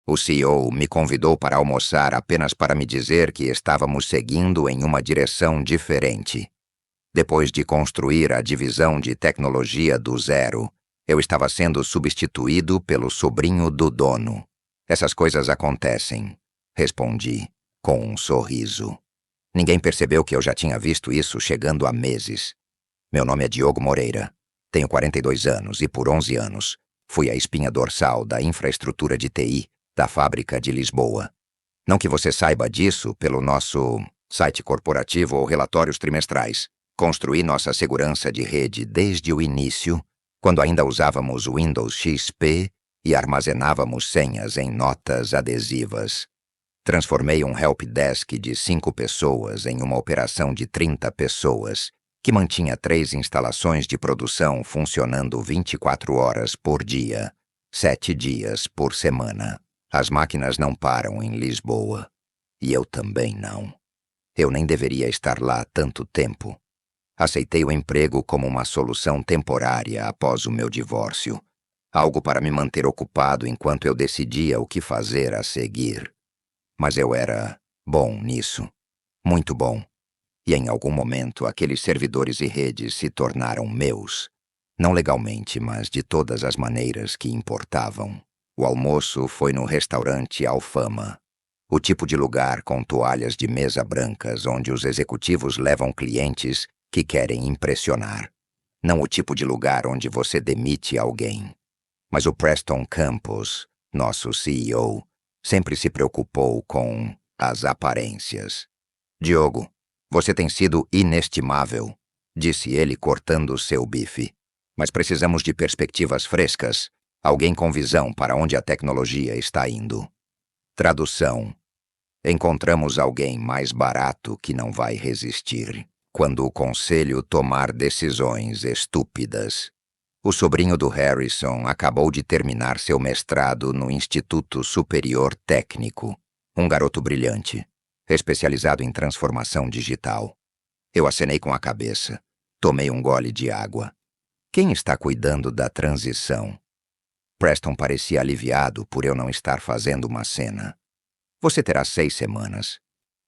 O CEO me convidou para almoçar apenas para me dizer que estávamos seguindo em uma direção diferente. Depois de construir a divisão de tecnologia do zero, eu estava sendo substituído pelo sobrinho do dono. Essas coisas acontecem, respondi, com um sorriso. Ninguém percebeu que eu já tinha visto isso chegando há meses. Meu nome é Diogo Moreira. Tenho 42 anos e por 11 anos fui a espinha dorsal da infraestrutura de TI da fábrica de Lisboa. Não que você saiba disso pelo nosso site corporativo ou relatórios trimestrais. Construí nossa segurança de rede desde o início, quando ainda usávamos o Windows XP e armazenávamos senhas em notas adesivas. Transformei um helpdesk de 5 pessoas em uma operação de 30 pessoas, que mantinha 3 instalações de produção funcionando 24 horas por dia, 7 dias por semana. As máquinas não param em Lisboa. E eu também não. Eu nem deveria estar lá há tanto tempo. Aceitei o emprego como uma solução temporária após o meu divórcio. Algo para me manter ocupado enquanto eu decidia o que fazer a seguir. Mas eu era bom nisso. Muito bom. E em algum momento aqueles servidores e redes se tornaram meus. Não legalmente, mas de todas as maneiras que importavam. O almoço foi no restaurante Alfama. O tipo de lugar com toalhas de mesa brancas onde os executivos levam clientes que querem impressionar. Não o tipo de lugar onde você demite alguém. Mas o Preston Campos, nosso CEO, sempre se preocupou com as aparências. Diogo, você tem sido inestimável, disse ele cortando seu bife. Mas precisamos de perspectivas frescas, alguém com visão para onde a tecnologia está indo. Tradução. Encontramos alguém mais barato que não vai resistir quando o conselho tomar decisões estúpidas. O sobrinho do Harrison acabou de terminar seu mestrado no Instituto Superior Técnico, um garoto brilhante, especializado em transformação digital. Eu acenei com a cabeça. Tomei um gole de água. Quem está cuidando da transição? Preston parecia aliviado por eu não estar fazendo uma cena. Você terá 6 semanas.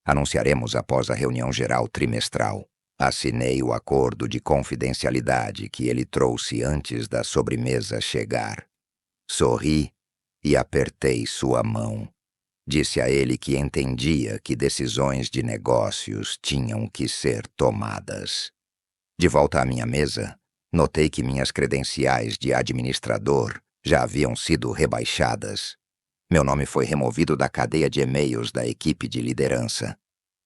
Anunciaremos após a reunião geral trimestral. Assinei o acordo de confidencialidade que ele trouxe antes da sobremesa chegar. Sorri e apertei sua mão. Disse a ele que entendia que decisões de negócios tinham que ser tomadas. De volta à minha mesa, notei que minhas credenciais de administrador já haviam sido rebaixadas. Meu nome foi removido da cadeia de e-mails da equipe de liderança.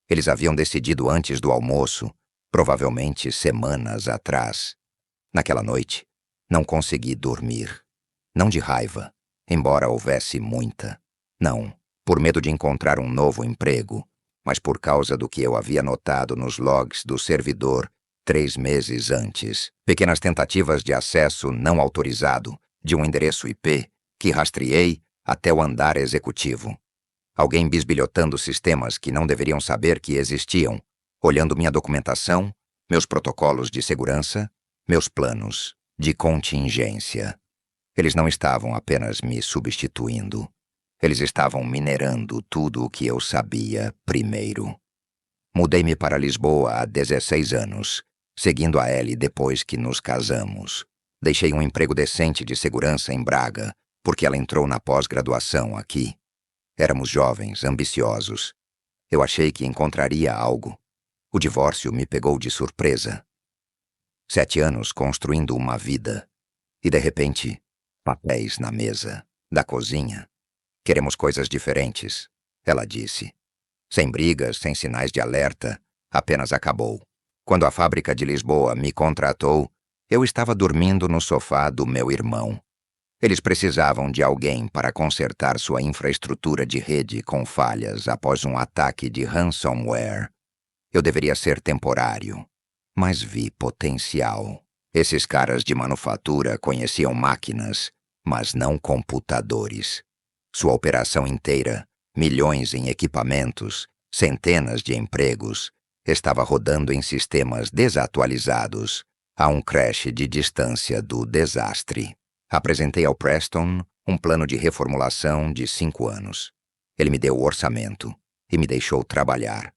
Eles haviam decidido antes do almoço, provavelmente semanas atrás. Naquela noite, não consegui dormir. Não de raiva, embora houvesse muita. Não, por medo de encontrar um novo emprego, mas por causa do que eu havia notado nos logs do servidor 3 meses antes. Pequenas tentativas de acesso não autorizado de um endereço IP que rastreei até o andar executivo. Alguém bisbilhotando sistemas que não deveriam saber que existiam, olhando minha documentação, meus protocolos de segurança, meus planos de contingência. Eles não estavam apenas me substituindo. Eles estavam minerando tudo o que eu sabia primeiro. Mudei-me para Lisboa há 16 anos, seguindo a Ellie depois que nos casamos. Deixei um emprego decente de segurança em Braga, porque ela entrou na pós-graduação aqui. Éramos jovens, ambiciosos. Eu achei que encontraria algo. O divórcio me pegou de surpresa. 7 anos construindo uma vida. E de repente, papéis na mesa, da cozinha. Queremos coisas diferentes, ela disse. Sem brigas, sem sinais de alerta, apenas acabou. Quando a fábrica de Lisboa me contratou, eu estava dormindo no sofá do meu irmão. Eles precisavam de alguém para consertar sua infraestrutura de rede com falhas após um ataque de ransomware. Eu deveria ser temporário, mas vi potencial. Esses caras de manufatura conheciam máquinas, mas não computadores. Sua operação inteira, milhões em equipamentos, centenas de empregos, estava rodando em sistemas desatualizados, a um crash de distância do desastre. Apresentei ao Preston Um plano de reformulação de 5 anos. Ele me deu o orçamento e me deixou trabalhar.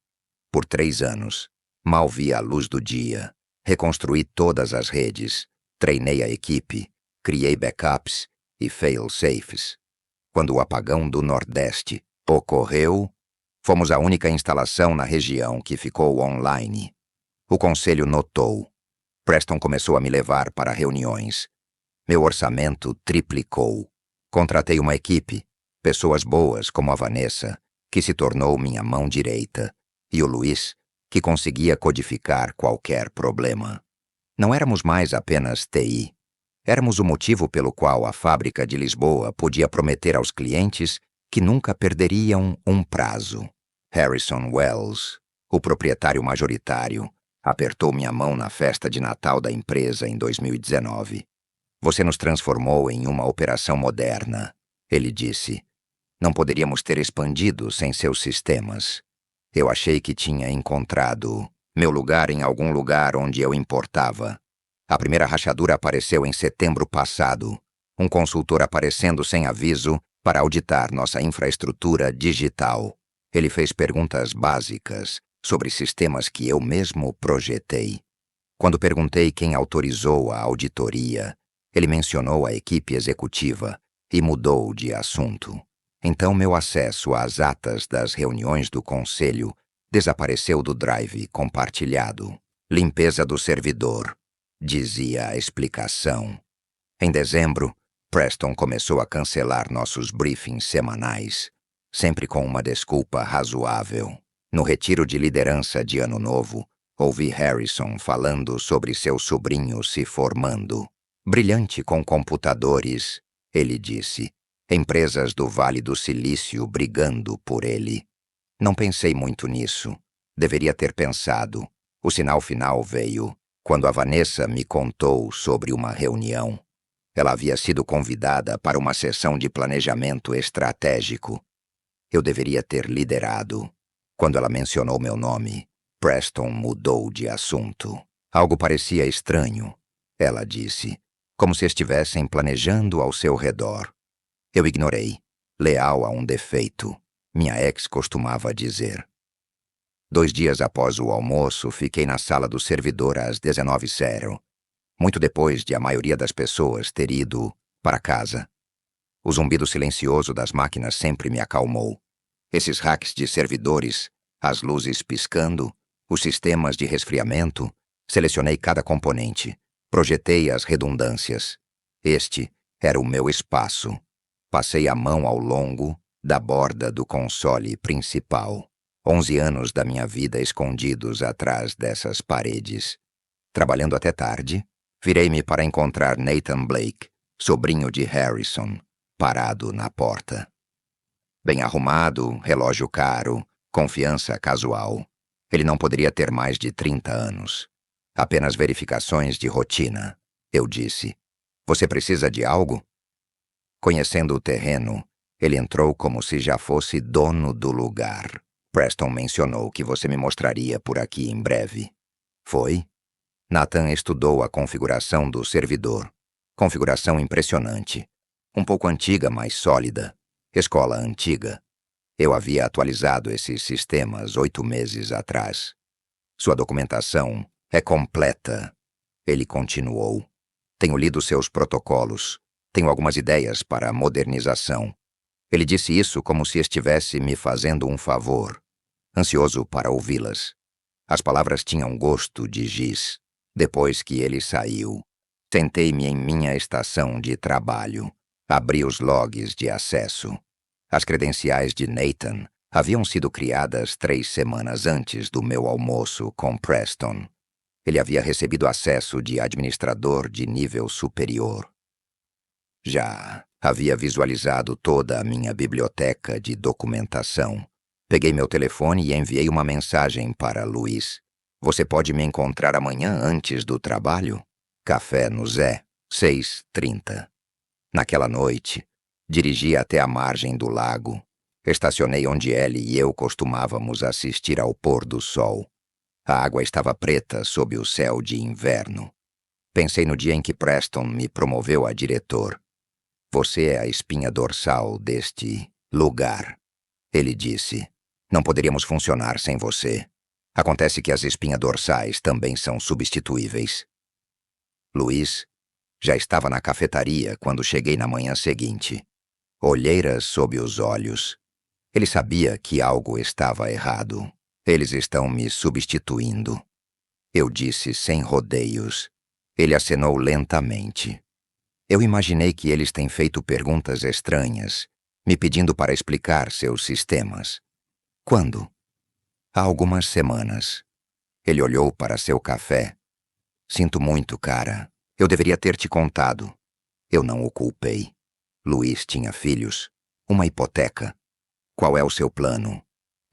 Por 3 anos, mal vi a luz do dia. Reconstruí todas as redes, treinei a equipe, criei backups e fail-safes. Quando o apagão do Nordeste ocorreu, fomos a única instalação na região que ficou online. O conselho notou. Preston começou a me levar para reuniões. Meu orçamento triplicou. Contratei uma equipe, pessoas boas como a Vanessa, que se tornou minha mão direita, e o Luiz, que conseguia codificar qualquer problema. Não éramos mais apenas TI. Éramos o motivo pelo qual a fábrica de Lisboa podia prometer aos clientes que nunca perderiam um prazo. Harrison Wells, o proprietário majoritário, apertou minha mão na festa de Natal da empresa em 2019. Você nos transformou em uma operação moderna, ele disse. Não poderíamos ter expandido sem seus sistemas. Eu achei que tinha encontrado meu lugar em algum lugar onde eu importava. A primeira rachadura apareceu em setembro passado. Um consultor aparecendo sem aviso para auditar nossa infraestrutura digital. Ele fez perguntas básicas sobre sistemas que eu mesmo projetei. Quando perguntei quem autorizou a auditoria, ele mencionou a equipe executiva e mudou de assunto. Então meu acesso às atas das reuniões do conselho desapareceu do drive compartilhado. Limpeza do servidor, dizia a explicação. Em dezembro, Preston começou a cancelar nossos briefings semanais, sempre com uma desculpa razoável. No retiro de liderança de Ano Novo, ouvi Harrison falando sobre seu sobrinho se formando. Brilhante com computadores, ele disse. Empresas do Vale do Silício brigando por ele. Não pensei muito nisso. Deveria ter pensado. O sinal final veio quando a Vanessa me contou sobre uma reunião. Ela havia sido convidada para uma sessão de planejamento estratégico. Eu deveria ter liderado. Quando ela mencionou meu nome, Preston mudou de assunto. Algo parecia estranho, ela disse, como se estivessem planejando ao seu redor. Eu ignorei, leal a um defeito, minha ex costumava dizer. 2 dias após o almoço, fiquei na sala do servidor às 19h, muito depois de a maioria das pessoas ter ido para casa. O zumbido silencioso das máquinas sempre me acalmou. Esses hacks de servidores, as luzes piscando, os sistemas de resfriamento, selecionei cada componente, projetei as redundâncias. Este era o meu espaço. Passei a mão ao longo da borda do console principal. 11 anos da minha vida escondidos atrás dessas paredes. Trabalhando até tarde, virei-me para encontrar Nathan Blake, sobrinho de Harrison, parado na porta. Bem arrumado, relógio caro, confiança casual. Ele não poderia ter mais de 30 anos. Apenas verificações de rotina, eu disse. Você precisa de algo? Conhecendo o terreno, ele entrou como se já fosse dono do lugar. Preston mencionou que você me mostraria por aqui em breve. Foi? Nathan estudou a configuração do servidor. Configuração impressionante. Um pouco antiga, mas sólida. Escola antiga. Eu havia atualizado esses sistemas 8 meses atrás. Sua documentação é completa. Ele continuou. Tenho lido seus protocolos. Tenho algumas ideias para a modernização. Ele disse isso como se estivesse me fazendo um favor. Ansioso para ouvi-las. As palavras tinham gosto de giz. Depois que ele saiu, sentei-me em minha estação de trabalho. Abri os logs de acesso. As credenciais de Nathan haviam sido criadas 3 semanas antes do meu almoço com Preston. Ele havia recebido acesso de administrador de nível superior. Já havia visualizado toda a minha biblioteca de documentação. Peguei meu telefone e enviei uma mensagem para Luiz. Você pode me encontrar amanhã antes do trabalho? Café no Zé, 6h30. Naquela noite, dirigi até a margem do lago. Estacionei onde ele e eu costumávamos assistir ao pôr do sol. A água estava preta sob o céu de inverno. Pensei no dia em que Preston me promoveu a diretor. Você é a espinha dorsal deste lugar. Ele disse. Não poderíamos funcionar sem você. Acontece que as espinhas dorsais também são substituíveis. Luiz já estava na cafetaria quando cheguei na manhã seguinte. Olheiras sob os olhos. Ele sabia que algo estava errado. Eles estão me substituindo. Eu disse sem rodeios. Ele acenou lentamente. Eu imaginei que eles têm feito perguntas estranhas, me pedindo para explicar seus sistemas. Quando? Há algumas semanas. Ele olhou para seu café. Sinto muito, cara. Eu deveria ter te contado. Eu não o culpei. Luiz tinha filhos. Uma hipoteca. Qual é o seu plano?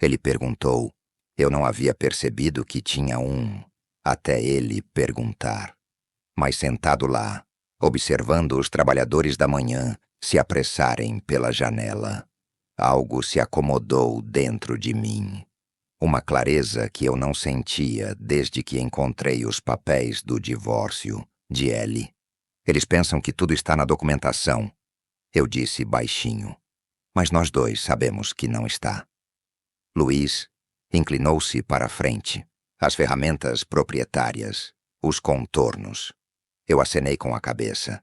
Ele perguntou. Eu não havia percebido que tinha um, até ele perguntar. Mas sentado lá, observando os trabalhadores da manhã se apressarem pela janela, algo se acomodou dentro de mim. Uma clareza que eu não sentia desde que encontrei os papéis do divórcio de Ellie. Eles pensam que tudo está na documentação. Eu disse baixinho. Mas nós dois sabemos que não está. Luiz inclinou-se para a frente. As ferramentas proprietárias, os contornos. Eu acenei com a cabeça.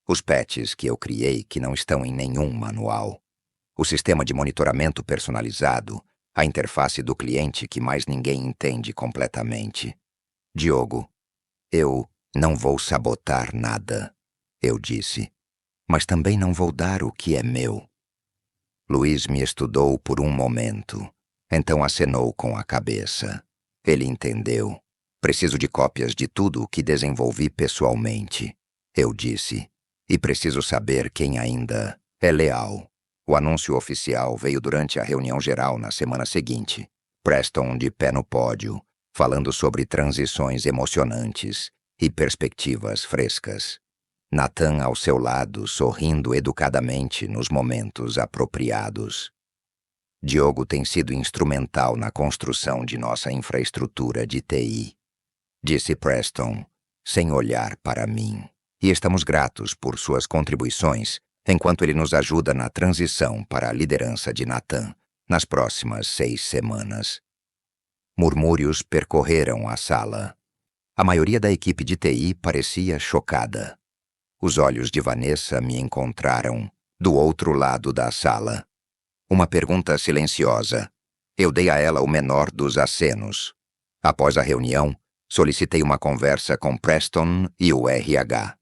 Os patches que eu criei que não estão em nenhum manual. O sistema de monitoramento personalizado, a interface do cliente que mais ninguém entende completamente. Diogo, eu não vou sabotar nada, eu disse. Mas também não vou dar o que é meu. Luiz me estudou por um momento. Então acenou com a cabeça. Ele entendeu. Preciso de cópias de tudo o que desenvolvi pessoalmente, eu disse. E preciso saber quem ainda é leal. O anúncio oficial veio durante a reunião geral na semana seguinte. Preston de pé no pódio, falando sobre transições emocionantes e perspectivas frescas. Nathan ao seu lado, sorrindo educadamente nos momentos apropriados. Diogo tem sido instrumental na construção de nossa infraestrutura de TI, disse Preston, sem olhar para mim. E estamos gratos por suas contribuições, enquanto ele nos ajuda na transição para a liderança de Nathan nas próximas 6 semanas. Murmúrios percorreram a sala. A maioria da equipe de TI parecia chocada. Os olhos de Vanessa me encontraram do outro lado da sala. Uma pergunta silenciosa. Eu dei a ela o menor dos acenos. Após a reunião, solicitei uma conversa com Preston e o RH.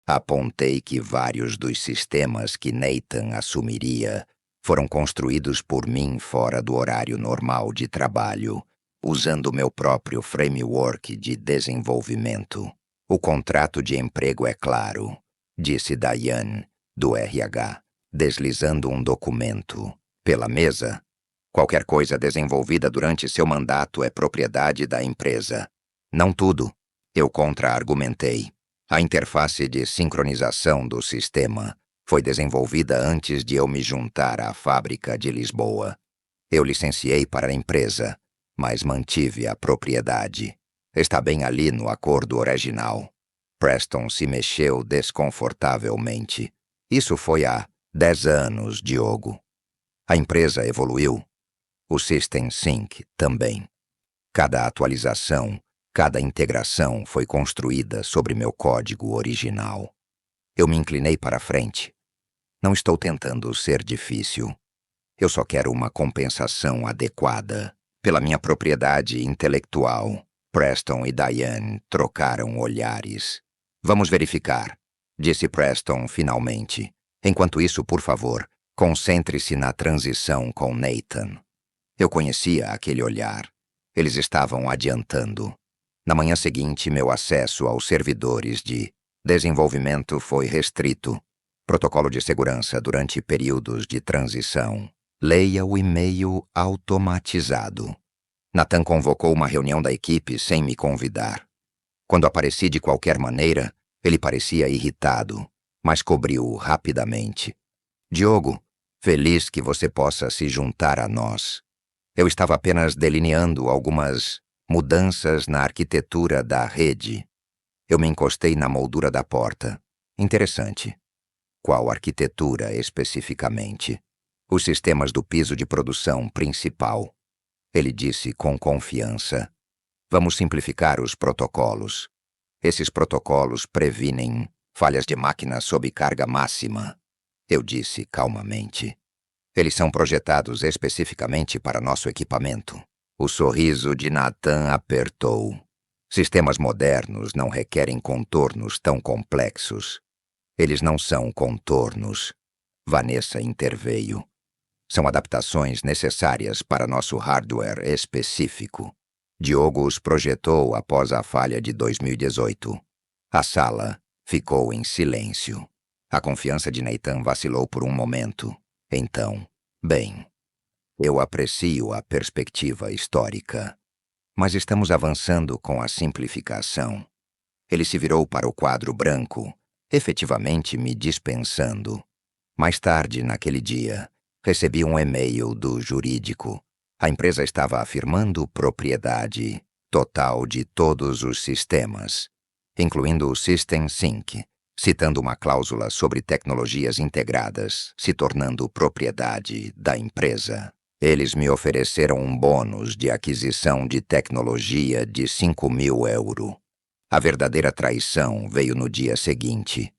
Apontei que vários dos sistemas que Nathan assumiria foram construídos por mim fora do horário normal de trabalho, usando meu próprio framework de desenvolvimento. O contrato de emprego é claro, disse Diane, do RH, deslizando um documento pela mesa. Qualquer coisa desenvolvida durante seu mandato é propriedade da empresa. Não tudo, eu contra-argumentei. A interface de sincronização do sistema foi desenvolvida antes de eu me juntar à fábrica de Lisboa. Eu licenciei para a empresa, mas mantive a propriedade. Está bem ali no acordo original. Preston se mexeu desconfortavelmente. Isso foi há 10 anos, Diogo. A empresa evoluiu. O System Sync também. Cada atualização, cada integração foi construída sobre meu código original. Eu me inclinei para a frente. Não estou tentando ser difícil. Eu só quero uma compensação adequada pela minha propriedade intelectual. Preston e Diane trocaram olhares. Vamos verificar, disse Preston finalmente. Enquanto isso, por favor, concentre-se na transição com Nathan. Eu conhecia aquele olhar. Eles estavam adiantando. Na manhã seguinte, meu acesso aos servidores de desenvolvimento foi restrito. Protocolo de segurança durante períodos de transição. Leia o e-mail automatizado. Nathan convocou uma reunião da equipe sem me convidar. Quando apareci de qualquer maneira, ele parecia irritado, mas cobriu rapidamente. Diogo, feliz que você possa se juntar a nós. Eu estava apenas delineando algumas mudanças na arquitetura da rede. Eu me encostei na moldura da porta. Interessante. Qual arquitetura especificamente? Os sistemas do piso de produção principal. Ele disse com confiança. Vamos simplificar os protocolos. Esses protocolos previnem falhas de máquina sob carga máxima. Eu disse calmamente. Eles são projetados especificamente para nosso equipamento. O sorriso de Nathan apertou. Sistemas modernos não requerem contornos tão complexos. Eles não são contornos. Vanessa interveio. São adaptações necessárias para nosso hardware específico. Diogo os projetou após a falha de 2018. A sala ficou em silêncio. A confiança de Nathan vacilou por um momento. Então, bem, eu aprecio a perspectiva histórica. Mas estamos avançando com a simplificação. Ele se virou para o quadro branco, efetivamente me dispensando. Mais tarde, naquele dia, recebi um e-mail do jurídico. A empresa estava afirmando propriedade total de todos os sistemas, incluindo o System Sync, citando uma cláusula sobre tecnologias integradas, se tornando propriedade da empresa. Eles me ofereceram um bônus de aquisição de tecnologia de 5.000 euros. A verdadeira traição veio no dia seguinte.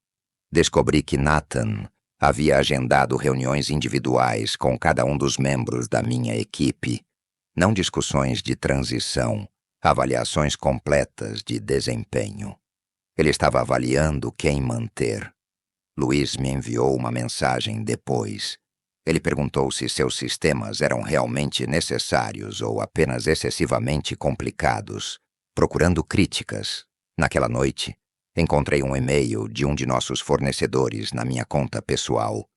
Descobri que Nathan havia agendado reuniões individuais com cada um dos membros da minha equipe. Não discussões de transição, avaliações completas de desempenho. Ele estava avaliando quem manter. Luiz me enviou uma mensagem depois. Ele perguntou se seus sistemas eram realmente necessários ou apenas excessivamente complicados, procurando críticas. Naquela noite, encontrei um e-mail de um de nossos fornecedores na minha conta pessoal.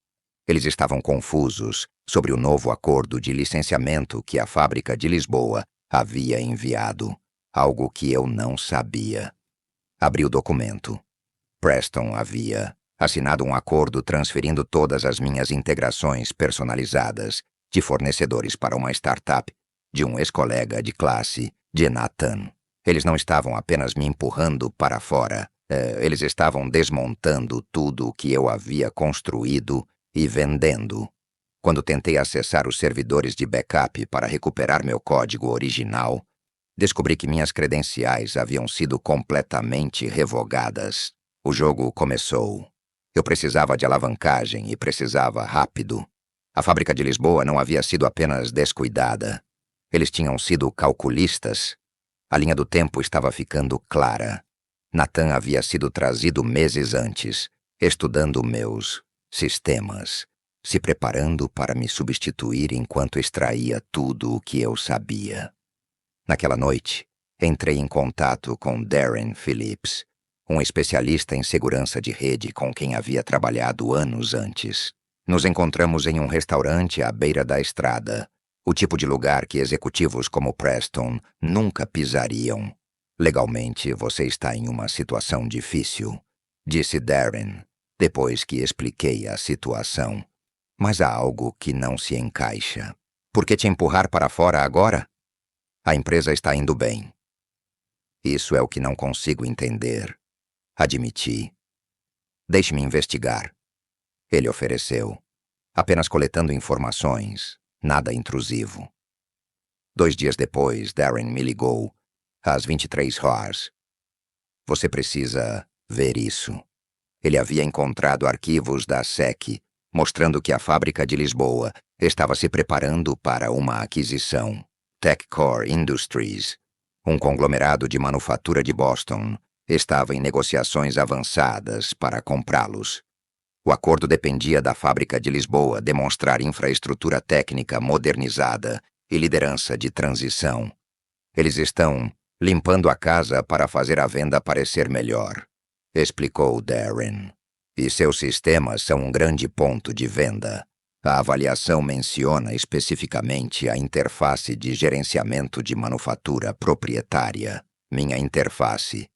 Eles estavam confusos sobre o novo acordo de licenciamento que a fábrica de Lisboa havia enviado, algo que eu não sabia. Abri o documento. Preston havia assinado um acordo transferindo todas as minhas integrações personalizadas de fornecedores para uma startup de um ex-colega de classe, de Nathan. Eles não estavam apenas me empurrando para fora, eles estavam desmontando tudo o que eu havia construído e vendendo. Quando tentei acessar os servidores de backup para recuperar meu código original, descobri que minhas credenciais haviam sido completamente revogadas. O jogo começou. Eu precisava de alavancagem e precisava rápido. A fábrica de Lisboa não havia sido apenas descuidada. Eles tinham sido calculistas. A linha do tempo estava ficando clara. Nathan havia sido trazido meses antes, estudando meus sistemas, se preparando para me substituir enquanto extraía tudo o que eu sabia. Naquela noite, entrei em contato com Darren Phillips, um especialista em segurança de rede com quem havia trabalhado anos antes. Nos encontramos em um restaurante à beira da estrada, o tipo de lugar que executivos como Preston nunca pisariam. Legalmente, você está em uma situação difícil, disse Darren, depois que expliquei a situação. Mas há algo que não se encaixa. Por que te empurrar para fora agora? A empresa está indo bem. Isso é o que não consigo entender. Admiti. Deixe-me investigar. Ele ofereceu. Apenas coletando informações, nada intrusivo. 2 dias depois, Darren me ligou, às 23h. Você precisa ver isso. Ele havia encontrado arquivos da SEC, mostrando que a fábrica de Lisboa estava se preparando para uma aquisição. TechCore Industries, um conglomerado de manufatura de Boston, estava em negociações avançadas para comprá-los. O acordo dependia da fábrica de Lisboa demonstrar infraestrutura técnica modernizada e liderança de transição. Eles estão limpando a casa para fazer a venda parecer melhor, explicou Darren. E seus sistemas são um grande ponto de venda. A avaliação menciona especificamente a interface de gerenciamento de manufatura proprietária, minha interface.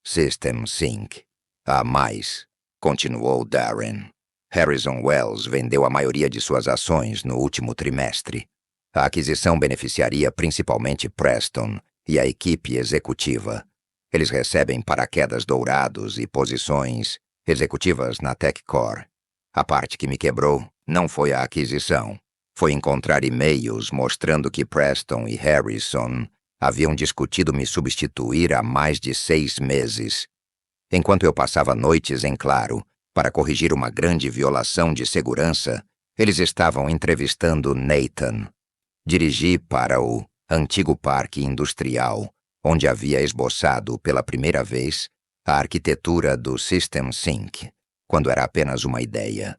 System Sync. Há mais, continuou Darren. Harrison Wells vendeu a maioria de suas ações no último trimestre. A aquisição beneficiaria principalmente Preston e a equipe executiva. Eles recebem paraquedas dourados e posições executivas na TechCore. A parte que me quebrou não foi a aquisição. Foi encontrar e-mails mostrando que Preston e Harrison haviam discutido me substituir há mais de 6 meses. Enquanto eu passava noites em claro para corrigir uma grande violação de segurança, eles estavam entrevistando Nathan. Dirigi para o antigo parque industrial, onde havia esboçado pela primeira vez a arquitetura do System Sync, quando era apenas uma ideia.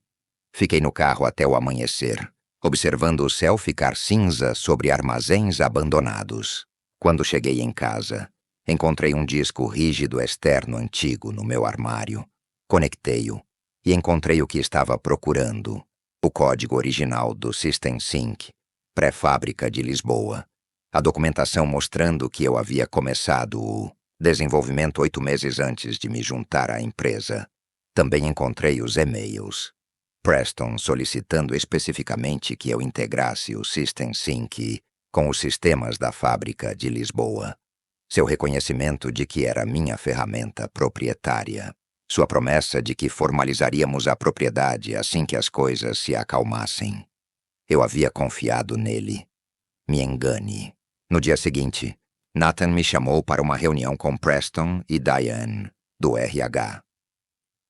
Fiquei no carro até o amanhecer, observando o céu ficar cinza sobre armazéns abandonados. Quando cheguei em casa, encontrei um disco rígido externo antigo no meu armário. Conectei-o e encontrei o que estava procurando: o código original do System Sync, pré-fábrica de Lisboa. A documentação mostrando que eu havia começado o desenvolvimento 8 meses antes de me juntar à empresa. Também encontrei os e-mails. Preston solicitando especificamente que eu integrasse o System Sync com os sistemas da fábrica de Lisboa. Seu reconhecimento de que era minha ferramenta proprietária. Sua promessa de que formalizaríamos a propriedade assim que as coisas se acalmassem. Eu havia confiado nele. Me engane. No dia seguinte, Nathan me chamou para uma reunião com Preston e Diane, do RH.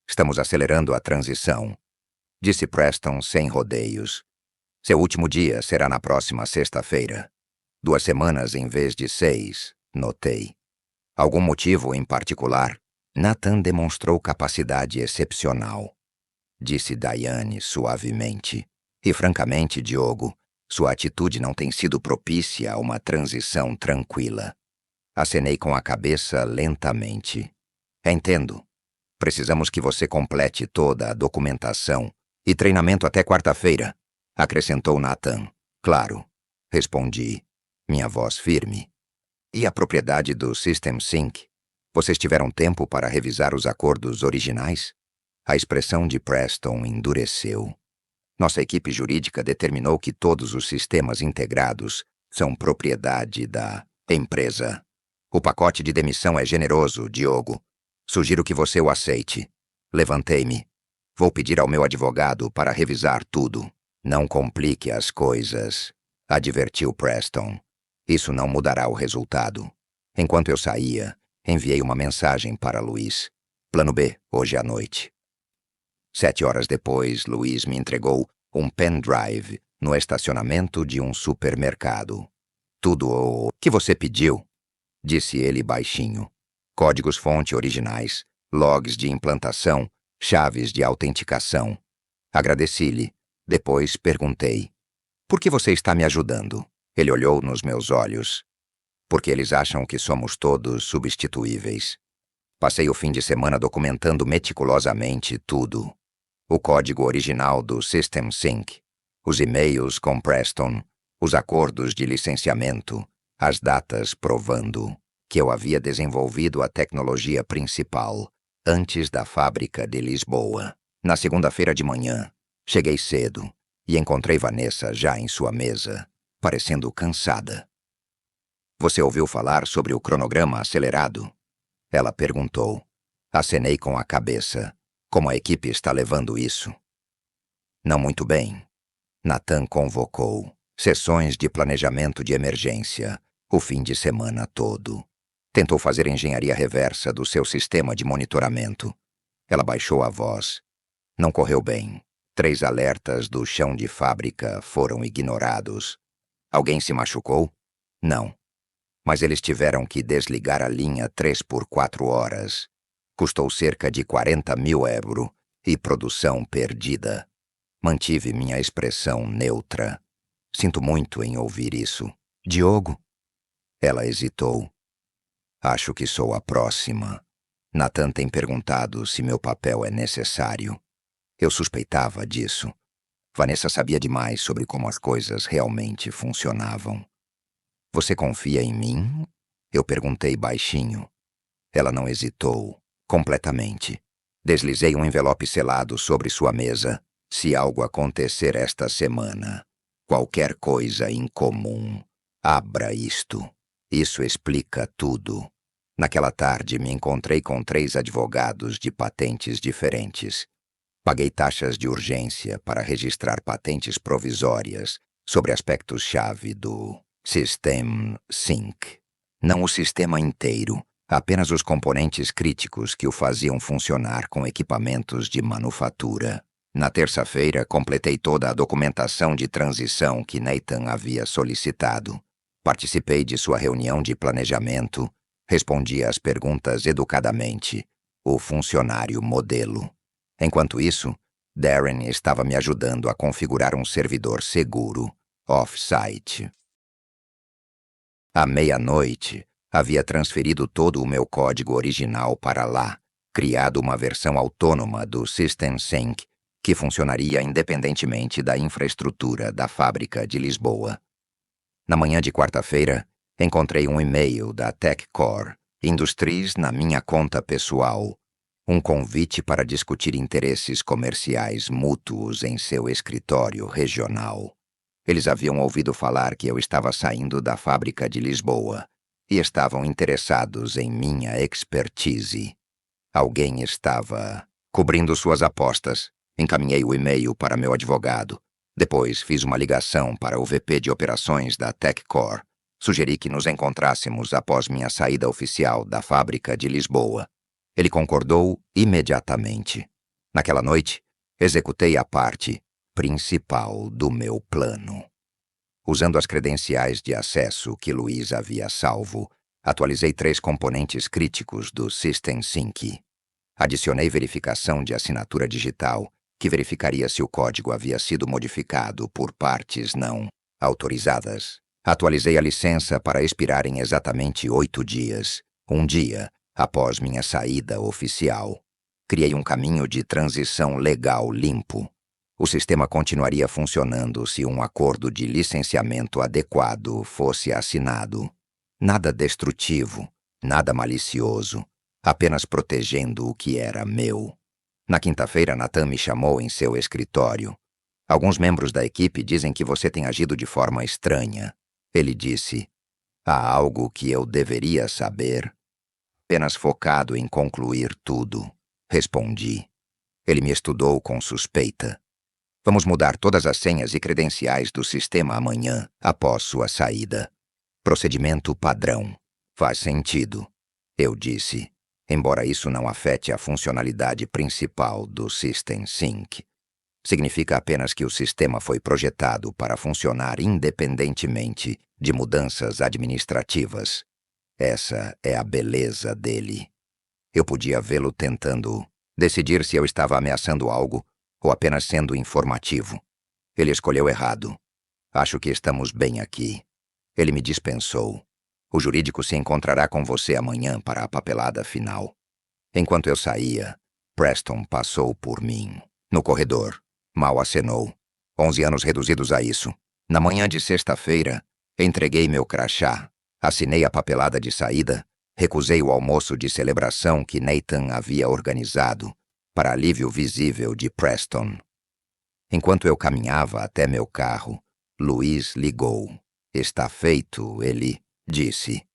Estamos acelerando a transição, disse Preston sem rodeios. Seu último dia será na próxima sexta-feira. 2 semanas em vez de 6, notei. Algum motivo em particular? Nathan demonstrou capacidade excepcional, disse Diane suavemente. E francamente, Diogo, sua atitude não tem sido propícia a uma transição tranquila. Acenei com a cabeça lentamente. Entendo. Precisamos que você complete toda a documentação e treinamento até quarta-feira, acrescentou Nathan. Claro, respondi, minha voz firme. E a propriedade do System Sync? Vocês tiveram tempo para revisar os acordos originais? A expressão de Preston endureceu. Nossa equipe jurídica determinou que todos os sistemas integrados são propriedade da empresa. O pacote de demissão é generoso, Diogo. Sugiro que você o aceite. Levantei-me. Vou pedir ao meu advogado para revisar tudo. Não complique as coisas, advertiu Preston. Isso não mudará o resultado. Enquanto eu saía, enviei uma mensagem para Luiz. Plano B, hoje à noite. 7 horas depois, Luiz me entregou um pendrive no estacionamento de um supermercado. Tudo o que você pediu, disse ele baixinho. Códigos-fonte originais, logs de implantação, chaves de autenticação. Agradeci-lhe. Depois perguntei: por que você está me ajudando? Ele olhou nos meus olhos. Porque eles acham que somos todos substituíveis. Passei o fim de semana documentando meticulosamente tudo. O código original do System Sync, os e-mails com Preston, os acordos de licenciamento, as datas provando que eu havia desenvolvido a tecnologia principal antes da fábrica de Lisboa. Na segunda-feira de manhã, cheguei cedo e encontrei Vanessa já em sua mesa, parecendo cansada. Você ouviu falar sobre o cronograma acelerado? Ela perguntou. Acenei com a cabeça. Como a equipe está levando isso? Não muito bem. Nathan convocou sessões de planejamento de emergência o fim de semana todo. Tentou fazer engenharia reversa do seu sistema de monitoramento. Ela baixou a voz. Não correu bem. 3 alertas do chão de fábrica foram ignorados. Alguém se machucou? Não. Mas eles tiveram que desligar a linha 3 por 4 horas. Custou cerca de 40.000 € e produção perdida. Mantive minha expressão neutra. Sinto muito em ouvir isso. Diogo? Ela hesitou. Acho que sou a próxima. Nathan tem perguntado se meu papel é necessário. Eu suspeitava disso. Vanessa sabia demais sobre como as coisas realmente funcionavam. Você confia em mim? Eu perguntei baixinho. Ela não hesitou. Completamente. Deslizei um envelope selado sobre sua mesa. Se algo acontecer esta semana, qualquer coisa incomum, abra isto. Isso explica tudo. Naquela tarde me encontrei com 3 advogados de patentes diferentes. Paguei taxas de urgência para registrar patentes provisórias sobre aspectos-chave do System Sync. Não o sistema inteiro, apenas os componentes críticos que o faziam funcionar com equipamentos de manufatura. Na terça-feira, completei toda a documentação de transição que Nathan havia solicitado. Participei de sua reunião de planejamento, respondi às perguntas educadamente, o funcionário modelo. Enquanto isso, Darren estava me ajudando a configurar um servidor seguro, off-site. À meia-noite, havia transferido todo o meu código original para lá, criado uma versão autônoma do System Sync que funcionaria independentemente da infraestrutura da fábrica de Lisboa. Na manhã de quarta-feira, encontrei um e-mail da TechCore Industries na minha conta pessoal, um convite para discutir interesses comerciais mútuos em seu escritório regional. Eles haviam ouvido falar que eu estava saindo da fábrica de Lisboa e estavam interessados em minha expertise. Alguém estava cobrindo suas apostas. Encaminhei o e-mail para meu advogado. Depois fiz uma ligação para o VP de operações da TechCore. Sugeri que nos encontrássemos após minha saída oficial da fábrica de Lisboa. Ele concordou imediatamente. Naquela noite, executei a parte principal do meu plano. Usando as credenciais de acesso que Luiz havia salvo, atualizei 3 componentes críticos do System Sync. Adicionei verificação de assinatura digital, que verificaria se o código havia sido modificado por partes não autorizadas. Atualizei a licença para expirar em exatamente 8 dias, um dia após minha saída oficial. Criei um caminho de transição legal limpo. O sistema continuaria funcionando se um acordo de licenciamento adequado fosse assinado. Nada destrutivo, nada malicioso, apenas protegendo o que era meu. Na quinta-feira, Nathan me chamou em seu escritório. Alguns membros da equipe dizem que você tem agido de forma estranha. Ele disse, há algo que eu deveria saber. Apenas focado em concluir tudo, respondi. Ele me estudou com suspeita. Vamos mudar todas as senhas e credenciais do sistema amanhã, após sua saída. Procedimento padrão. Faz sentido, eu disse. Embora isso não afete a funcionalidade principal do System Sync. Significa apenas que o sistema foi projetado para funcionar independentemente de mudanças administrativas. Essa é a beleza dele. Eu podia vê-lo tentando decidir se eu estava ameaçando algo ou apenas sendo informativo. Ele escolheu errado. Acho que estamos bem aqui. Ele me dispensou. O jurídico se encontrará com você amanhã para a papelada final. Enquanto eu saía, Preston passou por mim. No corredor, mal acenou. 11 anos reduzidos a isso. Na manhã de sexta-feira, entreguei meu crachá, assinei a papelada de saída, recusei o almoço de celebração que Nathan havia organizado, para alívio visível de Preston. Enquanto eu caminhava até meu carro, Luiz ligou. Está feito, ele disse.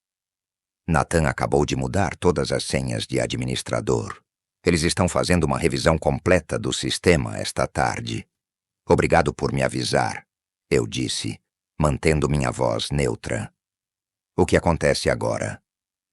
Nathan acabou de mudar todas as senhas de administrador. Eles estão fazendo uma revisão completa do sistema esta tarde. Obrigado por me avisar, eu disse, mantendo minha voz neutra. O que acontece agora?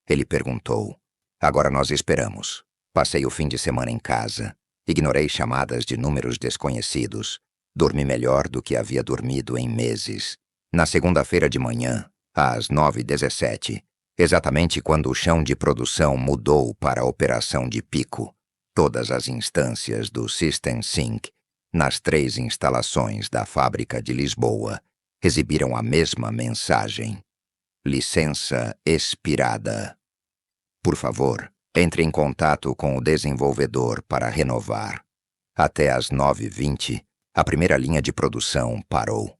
Ele perguntou. Agora nós esperamos. Passei o fim de semana em casa. Ignorei chamadas de números desconhecidos. Dormi melhor do que havia dormido em meses. Na segunda-feira de manhã, às 9h17, exatamente quando o chão de produção mudou para a operação de pico, todas as instâncias do System Sync, nas 3 instalações da fábrica de Lisboa, exibiram a mesma mensagem. Licença expirada. Por favor, entre em contato com o desenvolvedor para renovar. Até às 9h20, a primeira linha de produção parou.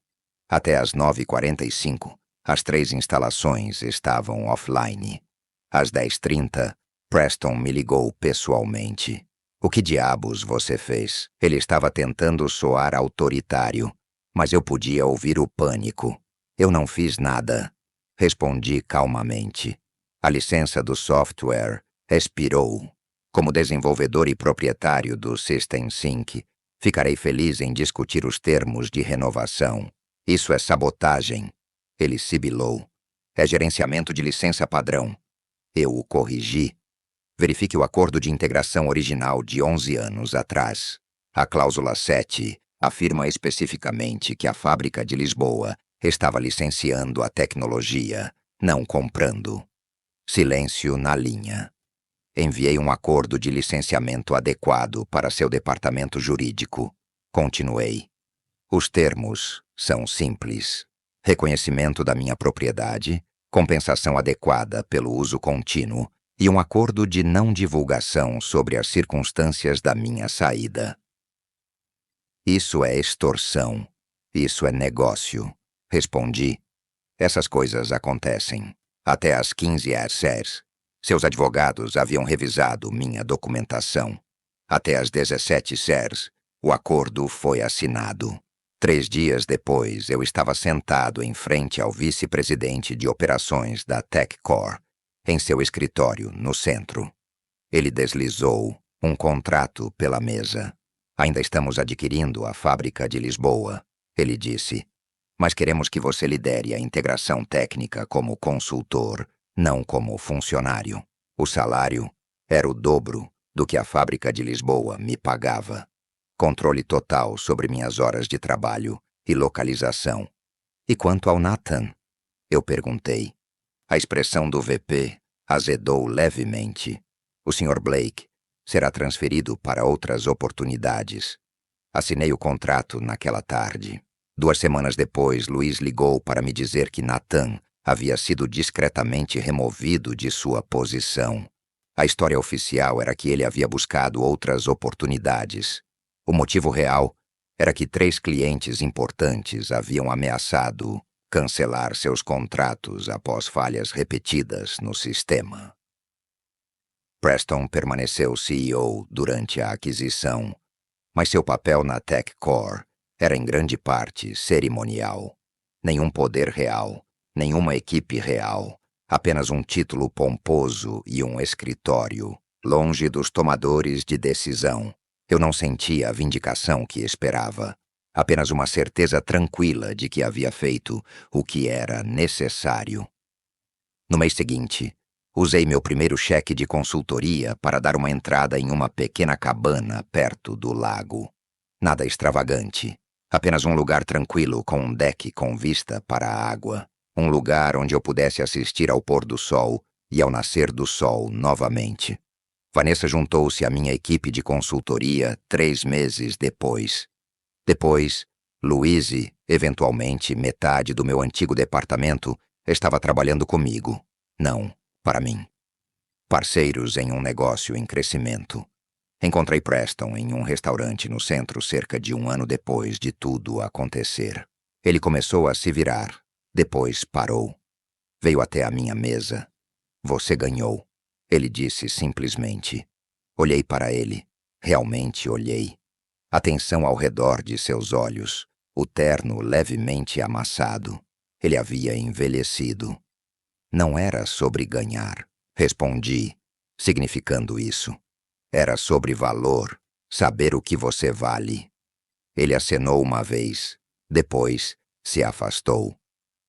Até às 9h45, as 3 instalações estavam offline. Às 10h30, Preston me ligou pessoalmente. O que diabos você fez? Ele estava tentando soar autoritário, mas eu podia ouvir o pânico. Eu não fiz nada. Respondi calmamente. A licença do software expirou. Como desenvolvedor e proprietário do System Sync, Ficarei feliz em discutir os termos de renovação. Isso é sabotagem. Ele sibilou. É gerenciamento de licença padrão. Eu o corrigi. Verifique o acordo de integração original de 11 anos atrás. A cláusula 7 afirma especificamente que a fábrica de Lisboa estava licenciando a tecnologia, não comprando. Silêncio na linha. Enviei um acordo de licenciamento adequado para seu departamento jurídico. Continuei. Os termos são simples. Reconhecimento da minha propriedade, compensação adequada pelo uso contínuo e um acordo de não divulgação sobre as circunstâncias da minha saída. Isso é extorsão. Isso é negócio. Respondi. Essas coisas acontecem. Até às 15 horas. Seus advogados haviam revisado minha documentação. Até às 17 horas, o acordo foi assinado. 3 dias depois, eu estava sentado em frente ao vice-presidente de operações da TechCore, em seu escritório no centro. Ele deslizou um contrato pela mesa. Ainda estamos adquirindo a fábrica de Lisboa, ele disse. Mas queremos que você lidere a integração técnica como consultor, não como funcionário. O salário era o dobro do que a fábrica de Lisboa me pagava. Controle total sobre minhas horas de trabalho e localização. E quanto ao Nathan? Eu perguntei. A expressão do VP azedou levemente. O Sr. Blake será transferido para outras oportunidades. Assinei o contrato naquela tarde. 2 semanas depois, Luiz ligou para me dizer que Nathan havia sido discretamente removido de sua posição. A história oficial era que ele havia buscado outras oportunidades. O motivo real era que 3 clientes importantes haviam ameaçado cancelar seus contratos após falhas repetidas no sistema. Preston permaneceu CEO durante a aquisição, mas seu papel na TechCore era em grande parte cerimonial. Nenhum poder real, nenhuma equipe real, apenas um título pomposo e um escritório, longe dos tomadores de decisão. Eu não sentia a vindicação que esperava, apenas uma certeza tranquila de que havia feito o que era necessário. No mês seguinte, usei meu primeiro cheque de consultoria para dar uma entrada em uma pequena cabana perto do lago. Nada extravagante, apenas um lugar tranquilo com um deck com vista para a água. Um lugar onde eu pudesse assistir ao pôr do sol e ao nascer do sol novamente. Vanessa juntou-se à minha equipe de consultoria 3 meses depois. Depois, Luiz e, eventualmente, metade do meu antigo departamento estava trabalhando comigo. Não, para mim. Parceiros em um negócio em crescimento. Encontrei Preston em um restaurante no centro cerca de 1 ano depois de tudo acontecer. Ele começou a se virar. Depois parou. Veio até a minha mesa. Você ganhou, ele disse simplesmente. Olhei para ele. Realmente olhei. A tensão ao redor de seus olhos, o terno levemente amassado. Ele havia envelhecido. Não era sobre ganhar, respondi, significando isso. Era sobre valor, saber o que você vale. Ele acenou uma vez, depois se afastou.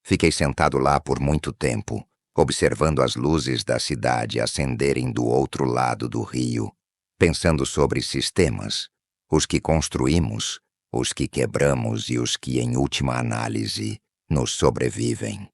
Fiquei sentado lá por muito tempo, observando as luzes da cidade acenderem do outro lado do rio, pensando sobre sistemas, os que construímos, os que quebramos e os que, em última análise, nos sobrevivem.